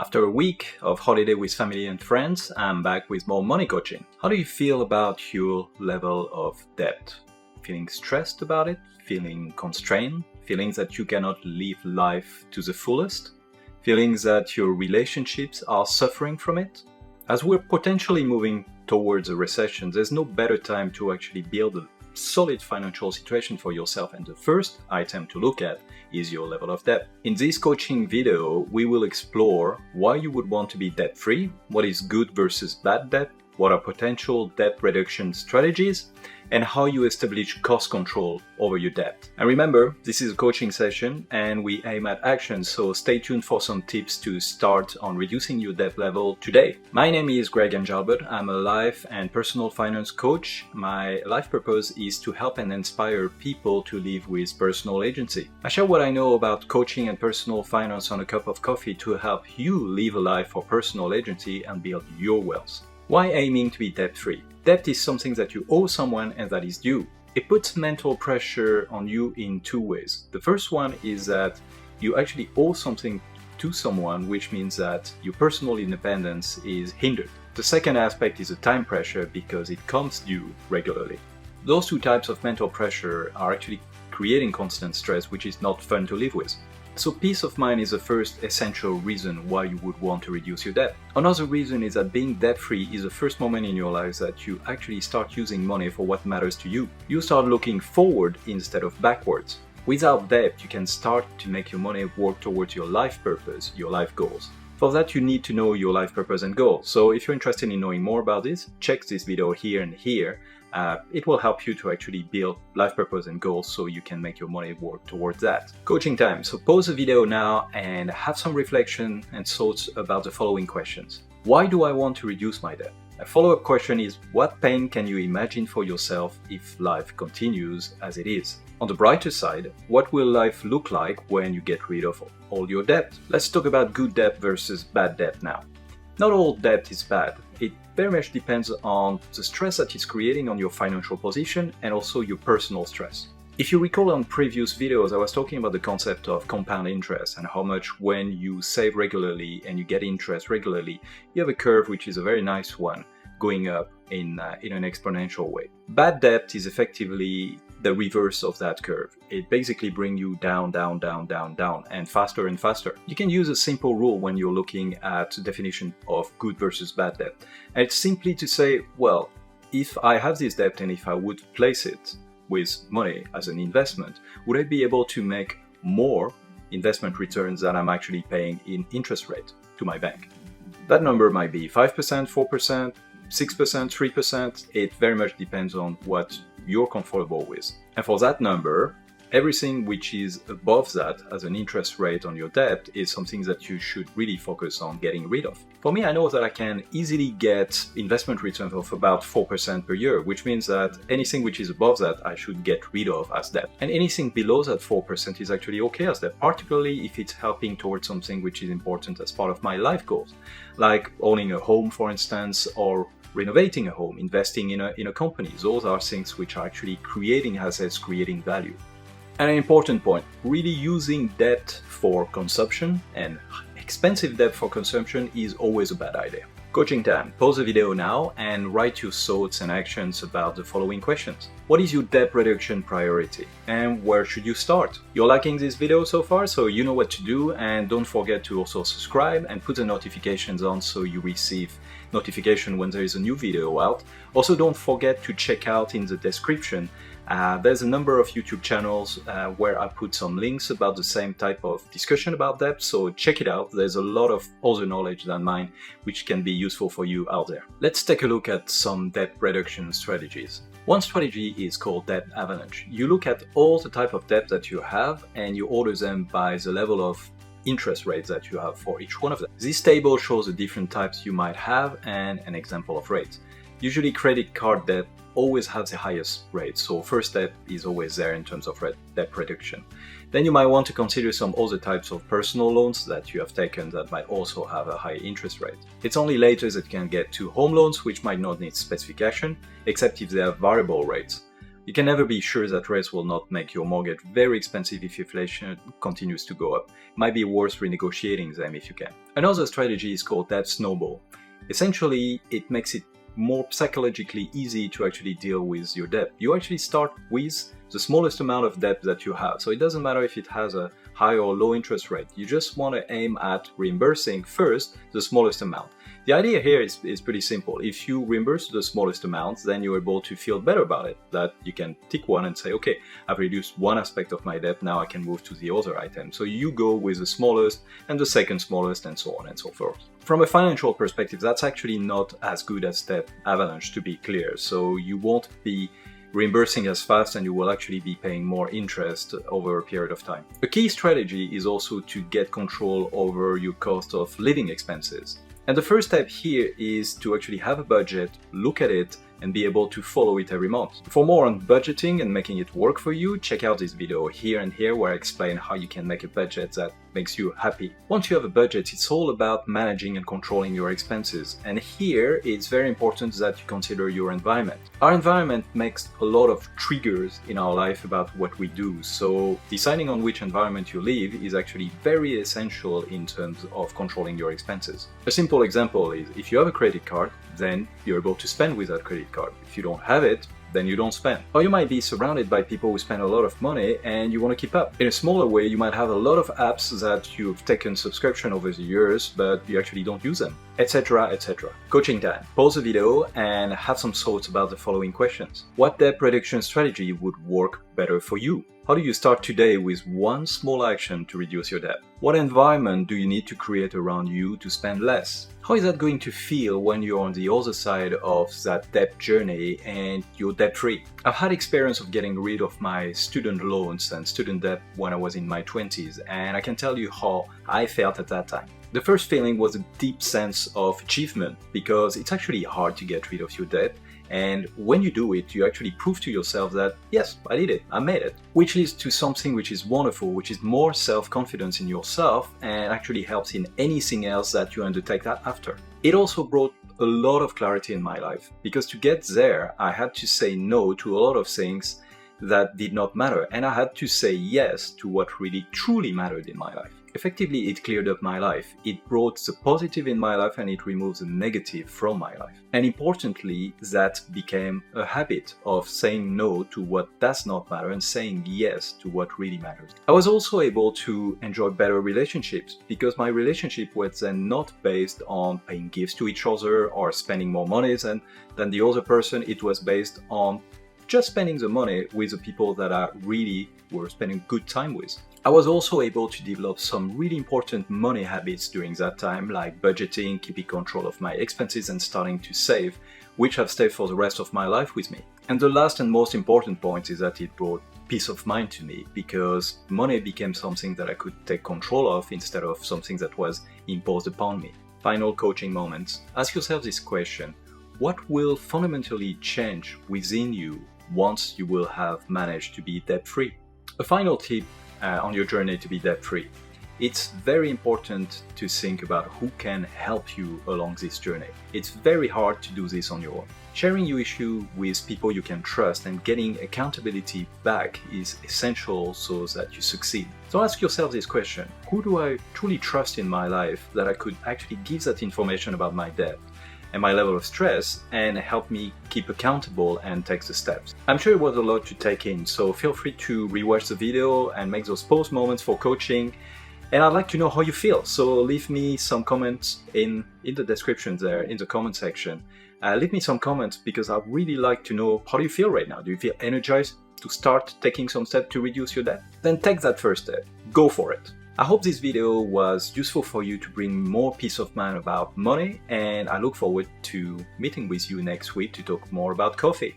After a week of holiday with family and friends, I'm back with more money coaching. How do you feel about your level of debt? Feeling stressed about it? Feeling constrained? Feelings that you cannot live life to the fullest? Feelings that your relationships are suffering from it? As we're potentially moving towards a recession, there's no better time to actually build a solid financial situation for yourself, and the first item to look at is your level of debt. In this coaching video, we will explore why you would want to be debt-free, what is good versus bad debt, what are potential debt reduction strategies, and how you establish cost control over your debt. And remember, this is a coaching session and we aim at action, so stay tuned for some tips to start on reducing your debt level today. My name is Greg Jalbert. I'm a life and personal finance coach. My life purpose is to help and inspire people to live with personal agency. I share what I know about coaching and personal finance on a cup of coffee to help you live a life for personal agency and build your wealth. Why aiming to be debt-free? Debt is something that you owe someone and that is due. It puts mental pressure on you in two ways. The first one is that you actually owe something to someone, which means that your personal independence is hindered. The second aspect is a time pressure because it comes due regularly. Those two types of mental pressure are actually creating constant stress, which is not fun to live with. So peace of mind is the first essential reason why you would want to reduce your debt. Another reason is that being debt-free is the first moment in your life that you actually start using money for what matters to you. You start looking forward instead of backwards. Without debt, you can start to make your money work towards your life purpose, your life goals. For that, you need to know your life purpose and goals. So if you're interested in knowing more about this, check this video here and here. It will help you to actually build life purpose and goals so you can make your money work towards that. Coaching time. So pause the video now and have some reflection and thoughts about the following questions. Why do I want to reduce my debt? A follow-up question is, what pain can you imagine for yourself if life continues as it is? On the brighter side, what will life look like when you get rid of all your debt? Let's talk about good debt versus bad debt now. Not all debt is bad. It very much depends on the stress that it's creating on your financial position and also your personal stress. If you recall on previous videos, I was talking about the concept of compound interest and how much when you save regularly and you get interest regularly, you have a curve which is a very nice one going up in an exponential way. Bad debt is effectively the reverse of that curve. It basically brings you down, and faster. You can use a simple rule when you're looking at the definition of good versus bad debt. And it's simply to say, well, if I have this debt and if I would place it with money as an investment, would I be able to make more investment returns than I'm actually paying in interest rate to my bank? That number might be 5%, 4%, 6%, 3%. It very much depends on what you're comfortable with. And for that number, everything which is above that as an interest rate on your debt is something that you should really focus on getting rid of. For me, I know that I can easily get investment returns of about 4% per year, which means that anything which is above that I should get rid of as debt. And anything below that 4% is actually okay as debt, particularly if it's helping towards something which is important as part of my life goals, like owning a home, for instance, or renovating a home, investing in a company. Those are things which are actually creating assets, creating value. And an important point, really using debt for consumption and expensive debt for consumption is always a bad idea. Coaching time. Pause the video now and write your thoughts and actions about the following questions. What is your debt reduction priority? And where should you start? You're liking this video so far, so you know what to do, and don't forget to also subscribe and put the notifications on so you receive notification when there is a new video out. Also, don't forget to check out in the description. There's a number of YouTube channels where I put some links about the same type of discussion about debt, so check it out. There's a lot of other knowledge than mine which can be useful for you out there. Let's take a look at some debt reduction strategies. One strategy is called debt avalanche. You look at all the type of debt that you have and you order them by the level of interest rates that you have for each one of them. This table shows the different types you might have and an example of rates. Usually credit card debt always has the highest rate, so first step is always there in terms of debt reduction. Then you might want to consider some other types of personal loans that you have taken that might also have a high interest rate. It's only later that you can get to home loans, which might not need specific action, except if they have variable rates. You can never be sure that rates will not make your mortgage very expensive if inflation continues to go up. It might be worth renegotiating them if you can. Another strategy is called debt snowball. Essentially, it makes it more psychologically easy to actually deal with your debt. You actually start with the smallest amount of debt that you have. So it doesn't matter if it has a high or low interest rate. You just want to aim at reimbursing first the smallest amount. The idea here is pretty simple. If you reimburse the smallest amount, then you're able to feel better about it. That you can tick one and say, okay, I've reduced one aspect of my debt, now I can move to the other item. So you go with the smallest and the second smallest and so on and so forth. From a financial perspective, that's actually not as good as debt avalanche, to be clear. So you won't be reimbursing as fast and you will actually be paying more interest over a period of time. A key strategy is also to get control over your cost of living expenses. And the first step here is to actually have a budget, look at it, and be able to follow it every month. For more on budgeting and making it work for you, check out this video here and here where I explain how you can make a budget that makes you happy. Once you have a budget, it's all about managing and controlling your expenses. And here, it's very important that you consider your environment. Our environment makes a lot of triggers in our life about what we do. So deciding on which environment you live is actually very essential in terms of controlling your expenses. A simple example is if you have a credit card, then you're able to spend with that credit card. If you don't have it, then you don't spend. Or you might be surrounded by people who spend a lot of money and you want to keep up. In a smaller way, you might have a lot of apps that you've taken subscription over the years, but you actually don't use them, etc., etc. Coaching time. Pause the video and have some thoughts about the following questions. What debt reduction strategy would work better for you? How do you start today with one small action to reduce your debt? What environment do you need to create around you to spend less? How is that going to feel when you're on the other side of that debt journey and you're debt-free? I've had experience of getting rid of my student loans and student debt when I was in my 20s, and I can tell you how I felt at that time. The first feeling was a deep sense of achievement because it's actually hard to get rid of your debt. And when you do it, you actually prove to yourself that, yes, I did it, I made it. Which leads to something which is wonderful, which is more self-confidence in yourself and actually helps in anything else that you undertake that after. It also brought a lot of clarity in my life because to get there, I had to say no to a lot of things that did not matter. And I had to say yes to what really truly mattered in my life. Effectively, it cleared up my life. It brought the positive in my life and it removed the negative from my life. And importantly, that became a habit of saying no to what does not matter and saying yes to what really matters. I was also able to enjoy better relationships because my relationship was then not based on paying gifts to each other or spending more money than the other person. It was based on just spending the money with the people that I really were spending good time with. I was also able to develop some really important money habits during that time, like budgeting, keeping control of my expenses and starting to save, which have stayed for the rest of my life with me. And the last and most important point is that it brought peace of mind to me because money became something that I could take control of instead of something that was imposed upon me. Final coaching moments. Ask yourself this question: what will fundamentally change within you once you will have managed to be debt-free? A final tip on your journey to be debt-free. It's very important to think about who can help you along this journey. It's very hard to do this on your own. Sharing your issue with people you can trust and getting accountability back is essential so that you succeed. So ask yourself this question: who do I truly trust in my life that I could actually give that information about my debt and my level of stress and help me keep accountable and take the steps? I'm sure it was a lot to take in, so feel free to rewatch the video and make those pause moments for coaching. And I'd like to know how you feel, so leave me some comments in the description there, in the comment section. Leave me some comments because I'd really like to know how do you feel right now. Do you feel energized to start taking some steps to reduce your debt? Then take that first step. Go for it. I hope this video was useful for you to bring more peace of mind about money, and I look forward to meeting with you next week to talk more about coffee.